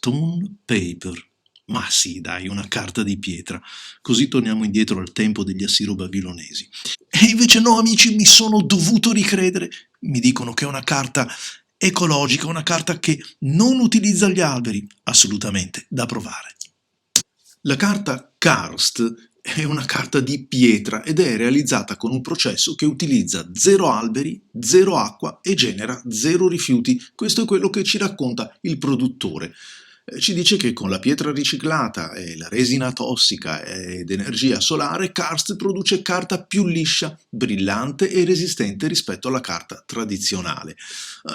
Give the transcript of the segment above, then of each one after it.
Stone Paper. Ma sì, dai, una carta di pietra. Così torniamo indietro al tempo degli assiro-babilonesi. E invece no, amici, mi sono dovuto ricredere. Mi dicono che è una carta ecologica, una carta che non utilizza gli alberi. Assolutamente da provare. La carta Karst è una carta di pietra ed è realizzata con un processo che utilizza zero alberi, zero acqua e genera zero rifiuti. Questo è quello che ci racconta il produttore. Ci dice che con la pietra riciclata e la resina tossica ed energia solare, Karst produce carta più liscia, brillante e resistente rispetto alla carta tradizionale.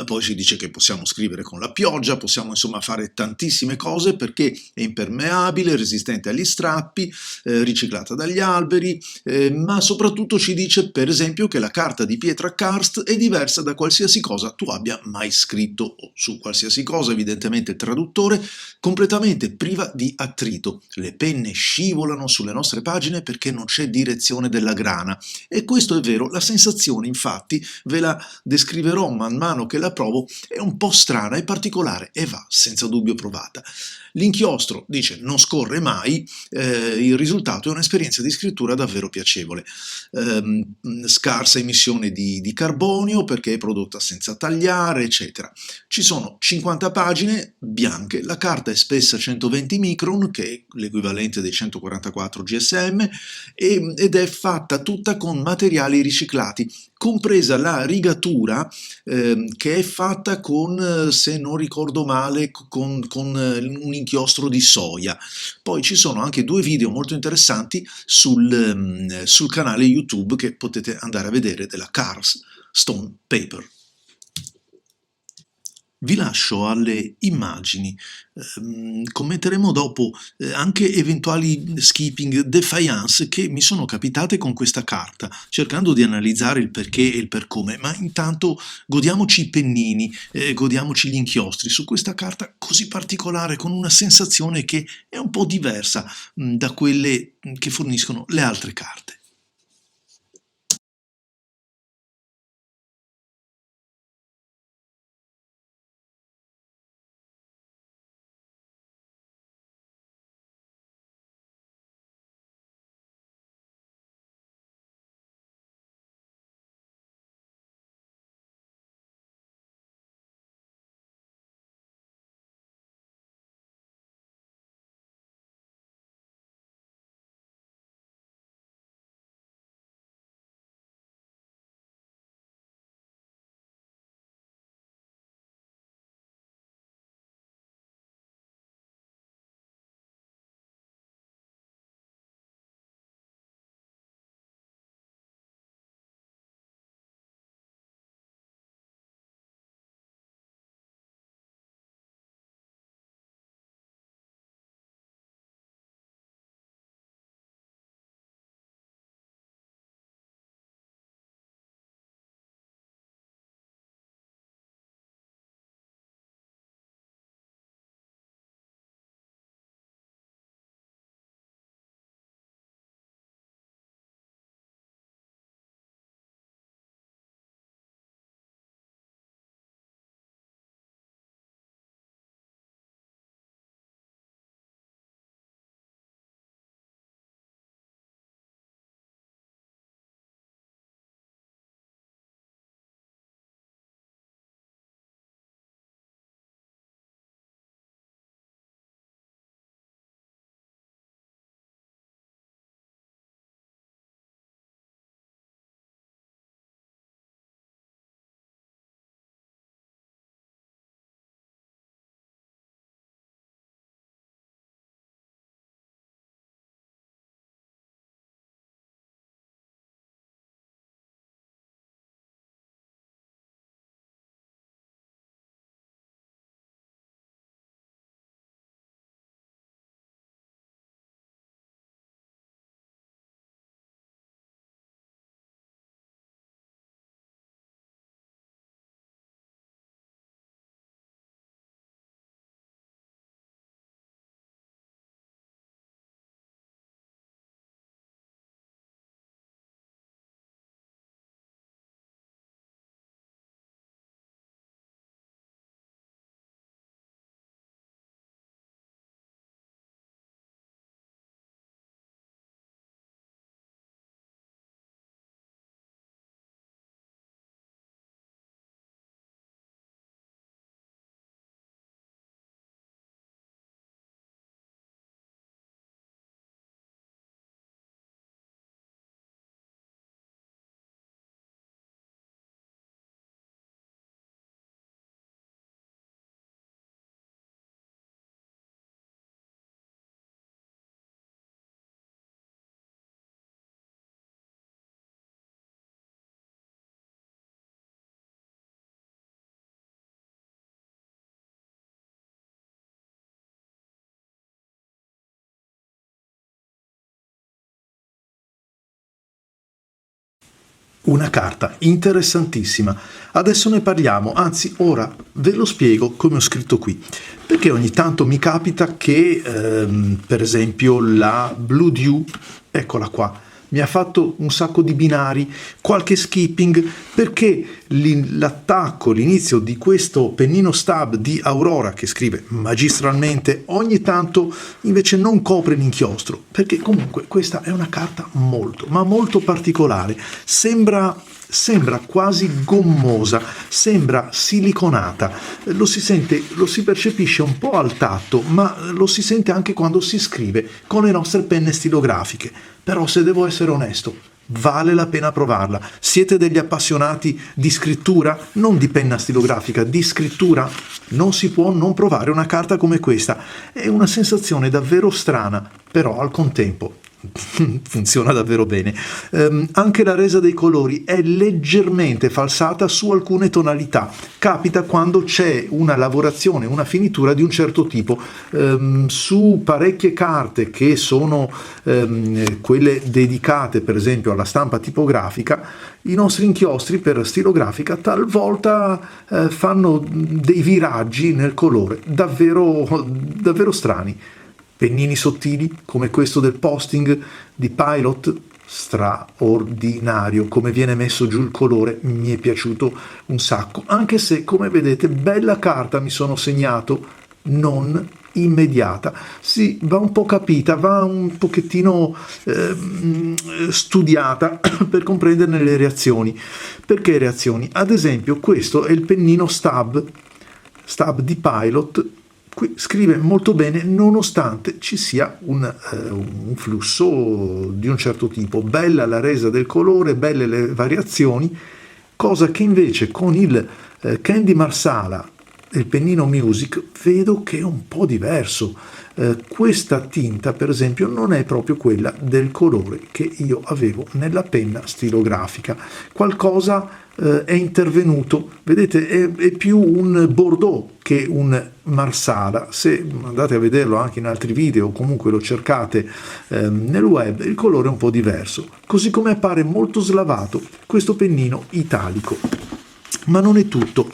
Poi si dice che possiamo scrivere con la pioggia, possiamo insomma fare tantissime cose perché è impermeabile, resistente agli strappi, riciclata dagli alberi, ma soprattutto ci dice per esempio che la carta di pietra Karst è diversa da qualsiasi cosa tu abbia mai scritto, o su qualsiasi cosa evidentemente il traduttore, completamente priva di attrito. Le penne scivolano sulle nostre pagine perché non c'è direzione della grana. E questo è vero, la sensazione infatti, ve la descriverò man mano che la provo, è un po' strana e particolare e va senza dubbio provata. L'inchiostro, dice, non scorre mai, il risultato è un'esperienza di scrittura davvero piacevole. Scarsa emissione di carbonio perché è prodotta senza tagliare, eccetera. Ci sono 50 pagine bianche, la carta è spessa 120 micron, che è l'equivalente dei 144 GSM, ed è fatta tutta con materiali riciclati, compresa la rigatura che è fatta con, se non ricordo male, con un inchiostro di soia. Poi ci sono anche due video molto interessanti sul canale YouTube che potete andare a vedere della Cars Stone Paper. Vi lascio alle immagini, commenteremo dopo anche eventuali skipping, defiance che mi sono capitate con questa carta, cercando di analizzare il perché e il per come, ma intanto godiamoci i pennini, godiamoci gli inchiostri su questa carta così particolare, con una sensazione che è un po' diversa da quelle che forniscono le altre carte. Una carta interessantissima. Adesso ne parliamo, anzi ora ve lo spiego come ho scritto qui, perché ogni tanto mi capita che per esempio la Blue Dew, eccola qua, mi ha fatto un sacco di binari, qualche skipping, perché l'attacco, l'inizio di questo pennino stab di Aurora, che scrive magistralmente, ogni tanto invece non copre l'inchiostro, perché comunque questa è una carta molto, ma molto particolare, sembra quasi gommosa, sembra siliconata, lo si sente, lo si percepisce un po' al tatto, ma lo si sente anche quando si scrive con le nostre penne stilografiche. Però se devo essere onesto, vale la pena provarla. Siete degli appassionati di scrittura? Non di penna stilografica, di scrittura? Non si può non provare una carta come questa. È una sensazione davvero strana, però al contempo funziona davvero bene. Anche la resa dei colori è leggermente falsata su alcune tonalità. Capita quando c'è una lavorazione, una finitura di un certo tipo. Su parecchie carte che sono quelle dedicate per esempio alla stampa tipografica, i nostri inchiostri per stilografica talvolta fanno dei viraggi nel colore davvero strani. Pennini sottili come questo del posting di Pilot, straordinario, come viene messo giù il colore, mi è piaciuto un sacco, anche se come vedete bella carta mi sono segnato, non immediata, sì, va un po' capita, va un pochettino studiata per comprenderne le reazioni. Perché reazioni? Ad esempio questo è il pennino stab di Pilot. Qui scrive molto bene nonostante ci sia un flusso di un certo tipo, bella la resa del colore, belle le variazioni, cosa che invece con il Candy Marsala e il pennino Music vedo che è un po' diverso. Questa tinta per esempio non è proprio quella del colore che io avevo nella penna stilografica, qualcosa è intervenuto, vedete è più un Bordeaux che un Marsala. Se andate a vederlo anche in altri video o comunque lo cercate nel web, il colore è un po' diverso, così come appare molto slavato questo pennino italico. Ma non è tutto,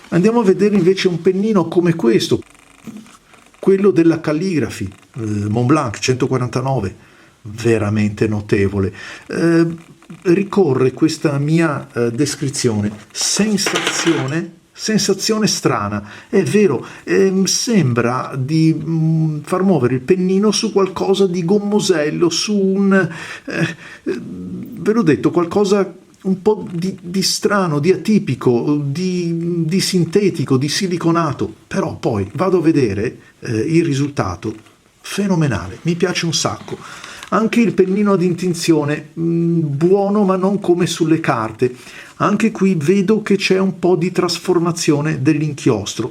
andiamo a vedere invece un pennino come questo, quello della Calligraphy Montblanc 149, veramente notevole. Ricorre questa mia descrizione, sensazione strana, è vero, sembra di far muovere il pennino su qualcosa di gommosello, su un, ve l'ho detto, qualcosa un po' di strano, di atipico, di sintetico, di siliconato, però poi vado a vedere il risultato, fenomenale, mi piace un sacco. Anche il pennino ad intinzione, buono ma non come sulle carte. Anche qui vedo che c'è un po' di trasformazione dell'inchiostro.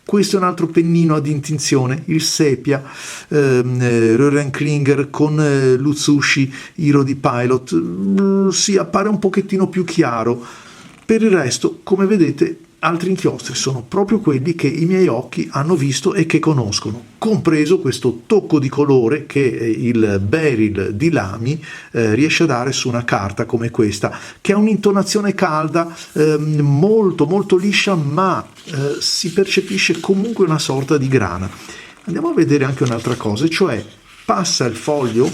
Questo è un altro pennino ad intinzione, il sepia, Röhren Klinger con l'Utsushi Hero di Pilot. Sì, appare un pochettino più chiaro. Per il resto, come vedete, altri inchiostri sono proprio quelli che i miei occhi hanno visto e che conoscono, compreso questo tocco di colore che il Beryl di Lamy riesce a dare su una carta come questa, che ha un'intonazione calda, molto molto liscia, ma si percepisce comunque una sorta di grana. Andiamo a vedere anche un'altra cosa, cioè passa il foglio,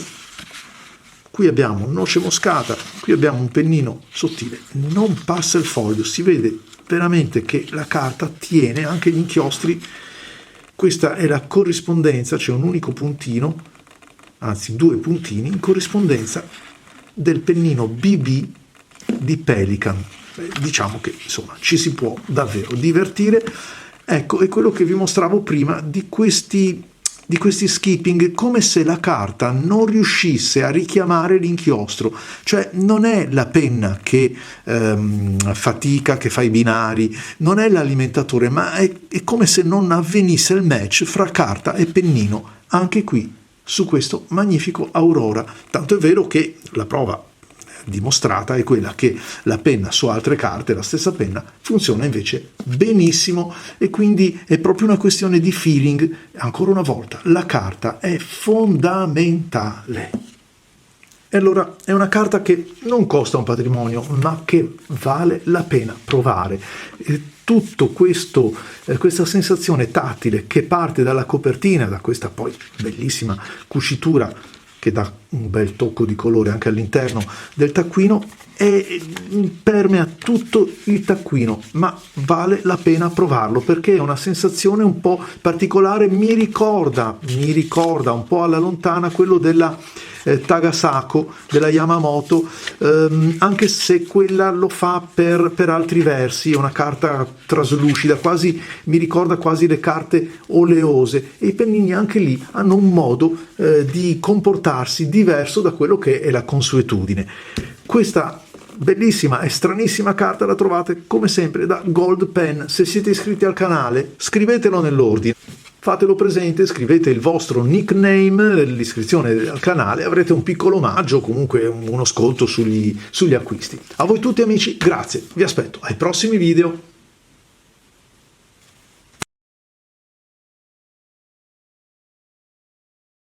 qui abbiamo noce moscata, qui abbiamo un pennino sottile, non passa il foglio, si vede veramente che la carta tiene anche gli inchiostri. Questa è la corrispondenza, c'è un unico puntino, anzi due puntini, in corrispondenza del pennino BB di Pelikan. Diciamo che insomma ci si può davvero divertire. Ecco, è quello che vi mostravo prima di questi skipping, come se la carta non riuscisse a richiamare l'inchiostro, cioè non è la penna che fatica, che fa i binari, non è l'alimentatore, ma è come se non avvenisse il match fra carta e pennino, anche qui su questo magnifico Aurora, tanto è vero che la prova dimostrata è quella che la penna su altre carte, la stessa penna, funziona invece benissimo, e quindi è proprio una questione di feeling. Ancora una volta la carta è fondamentale. E allora è una carta che non costa un patrimonio, ma che vale la pena provare. E tutto questo, questa sensazione tattile che parte dalla copertina, da questa poi bellissima cucitura che dà un bel tocco di colore anche all'interno del taccuino, e permea tutto il taccuino, ma vale la pena provarlo perché è una sensazione un po' particolare, mi ricorda un po' alla lontana quello della Tagasako, della Yamamoto, anche se quella lo fa per altri versi, è una carta traslucida, quasi mi ricorda quasi le carte oleose, e i pennini anche lì hanno un modo di comportarsi diverso da quello che è la consuetudine. Questa bellissima e stranissima carta la trovate come sempre da Gold Pen. Se siete iscritti al canale, scrivetelo nell'ordine, fatelo presente, scrivete il vostro nickname nell'iscrizione al canale, avrete un piccolo omaggio o comunque uno sconto sugli acquisti. A voi tutti amici, grazie, vi aspetto ai prossimi video.